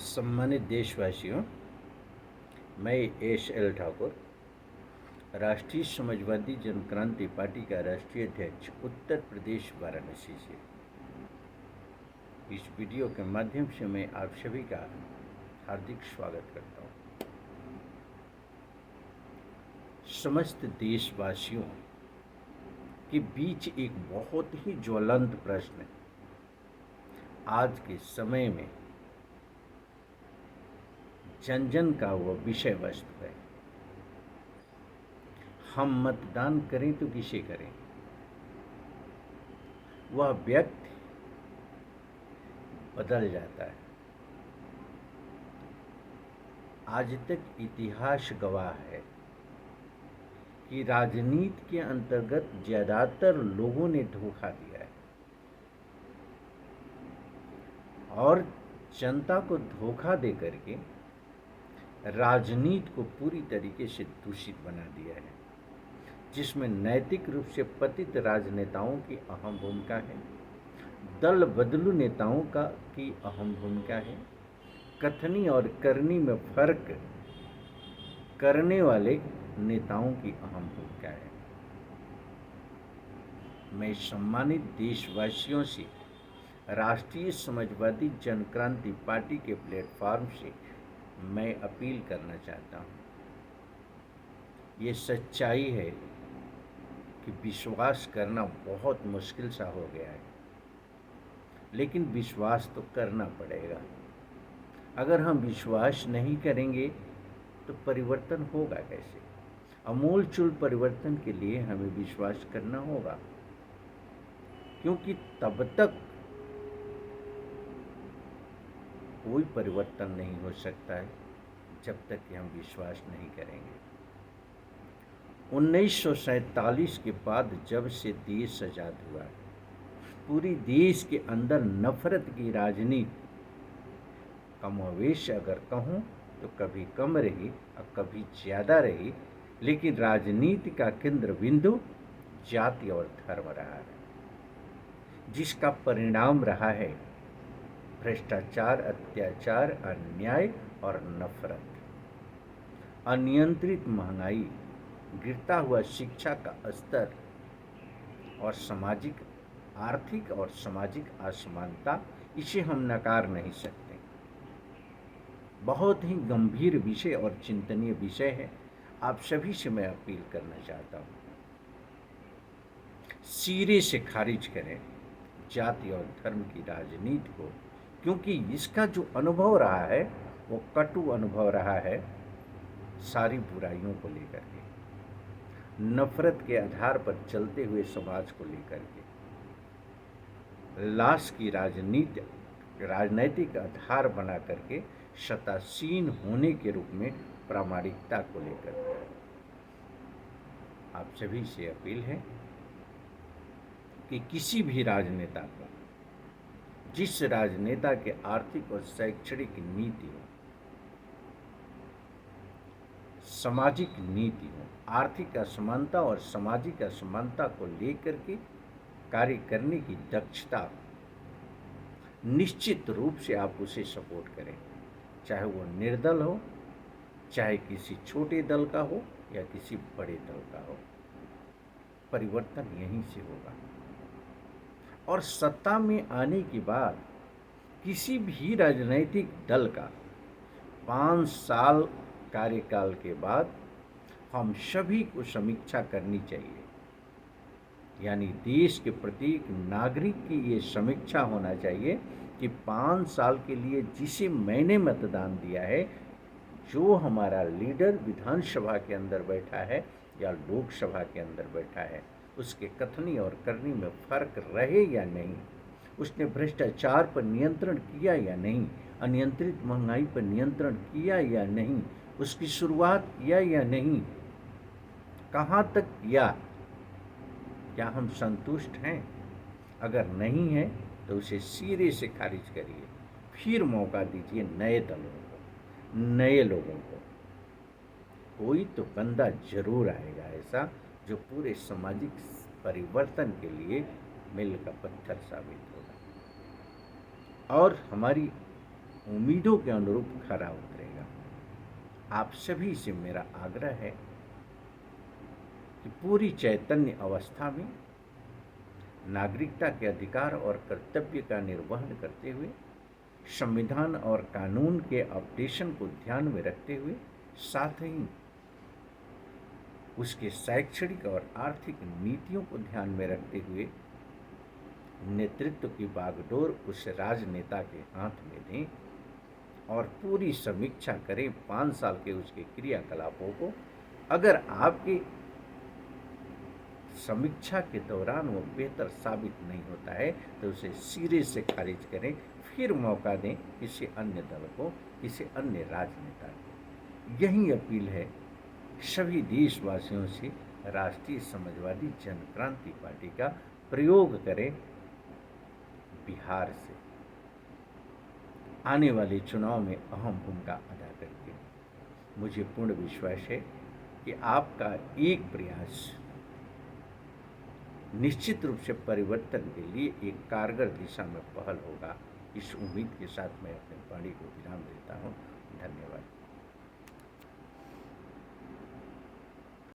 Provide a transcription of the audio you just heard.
सम्मानित देशवासियों, मैं एस एल ठाकुर, राष्ट्रीय समाजवादी जनक्रांति पार्टी का राष्ट्रीय अध्यक्ष, उत्तर प्रदेश वाराणसी से इस वीडियो के माध्यम से मैं आप सभी का हार्दिक स्वागत करता हूँ। समस्त देशवासियों के बीच एक बहुत ही ज्वलंत प्रश्न आज के समय में जन जन का वह विषय वस्तु है। हम मतदान करें तो किसे करें? वह व्यक्ति बदल जाता है। आज तक इतिहास गवाह है कि राजनीति के अंतर्गत ज्यादातर लोगों ने धोखा दिया है और जनता को धोखा दे करके राजनीति को पूरी तरीके से दूषित बना दिया है, जिसमें नैतिक रूप से पतित राजनेताओं की अहम भूमिका है, दल बदलू नेताओं की अहम भूमिका है, कथनी और करनी में फर्क करने वाले नेताओं की अहम भूमिका है। मैं सम्मानित देशवासियों से राष्ट्रीय समाजवादी जनक्रांति पार्टी के प्लेटफॉर्म से मैं अपील करना चाहता हूँ। ये सच्चाई है कि विश्वास करना बहुत मुश्किल सा हो गया है, लेकिन विश्वास तो करना पड़ेगा। अगर हम विश्वास नहीं करेंगे तो परिवर्तन होगा कैसे? अमूलचूल परिवर्तन के लिए हमें विश्वास करना होगा, क्योंकि तब तक कोई परिवर्तन नहीं हो सकता है जब तक कि हम विश्वास नहीं करेंगे। 1947 के बाद जब से देश आजाद हुआ, पूरी देश के अंदर नफरत की राजनीति कमोवेश अगर कहूँ तो कभी कम रही और कभी ज़्यादा रही, लेकिन राजनीति का केंद्र बिंदु जाति और धर्म रहा है, जिसका परिणाम रहा है भ्रष्टाचार, अत्याचार, अन्याय और नफरत, अनियंत्रित महंगाई, गिरता हुआ शिक्षा का स्तर और आर्थिक और सामाजिक असमानता। इसे हम नकार नहीं सकते। बहुत ही गंभीर विषय और चिंतनीय विषय है। आप सभी से मैं अपील करना चाहता हूँ, सिरे से खारिज करें जाति और धर्म की राजनीति को, क्योंकि इसका जो अनुभव रहा है वो कटु अनुभव रहा है। सारी बुराइयों को लेकर के, नफरत के आधार पर चलते हुए समाज को लेकर के, लाश की राजनैतिक आधार बना करके शतासीन होने के रूप में प्रामाणिकता को लेकर के आप सभी से अपील है कि किसी भी राजनेता को, जिस राजनेता के आर्थिक और शैक्षणिक नीति हो, सामाजिक नीति हो, आर्थिक असमानता और सामाजिक असमानता को लेकर के कार्य करने की दक्षता हो, निश्चित रूप से आप उसे सपोर्ट करें, चाहे वो निर्दल हो, चाहे किसी छोटे दल का हो या किसी बड़े दल का हो। परिवर्तन यहीं से होगा। और सत्ता में आने के बाद किसी भी राजनीतिक दल का 5 साल कार्यकाल के बाद हम सभी को समीक्षा करनी चाहिए, यानी देश के प्रत्येक नागरिक की ये समीक्षा होना चाहिए कि 5 साल के लिए जिसे मैंने मतदान दिया है, जो हमारा लीडर विधानसभा के अंदर बैठा है या लोकसभा के अंदर बैठा है, उसके कथनी और करनी में फर्क रहे या नहीं, उसने भ्रष्टाचार पर नियंत्रण किया या नहीं, अनियंत्रित महंगाई पर नियंत्रण किया या नहीं, उसकी शुरुआत किया या नहीं, कहाँ तक किया, क्या हम संतुष्ट हैं? अगर नहीं है तो उसे सिरे से खारिज करिए, फिर मौका दीजिए नए दलों को, नए लोगों को। कोई तो बंदा जरूर आएगा ऐसा जो पूरे सामाजिक परिवर्तन के लिए मील का पत्थर साबित होगा। और हमारी उम्मीदों के अनुरूप खरा उतरेगा। आप सभी से मेरा आग्रह है कि पूरी चैतन्य अवस्था में नागरिकता के अधिकार और कर्तव्य का निर्वहन करते हुए संविधान और कानून के अपडेशन को ध्यान में रखते हुए, साथ ही उसके शैक्षणिक और आर्थिक नीतियों को ध्यान में रखते हुए नेतृत्व की बागडोर उस राजनेता के हाथ में दें और पूरी समीक्षा करें 5 साल के उसके क्रियाकलापों को। अगर आपकी समीक्षा के दौरान वो बेहतर साबित नहीं होता है तो उसे सिरे से खारिज करें, फिर मौका दें किसी अन्य दल को, किसी अन्य राजनेता को। यही अपील है सभी देशवासियों से। राष्ट्रीय समाजवादी जनक्रांति पार्टी का प्रयोग करें बिहार से आने वाले चुनाव में अहम भूमिका अदा करके। मुझे पूर्ण विश्वास है कि आपका एक प्रयास निश्चित रूप से परिवर्तन के लिए एक कारगर दिशा में पहल होगा। इस उम्मीद के साथ मैं अपने वाणी को विराम देता हूँ। धन्यवाद।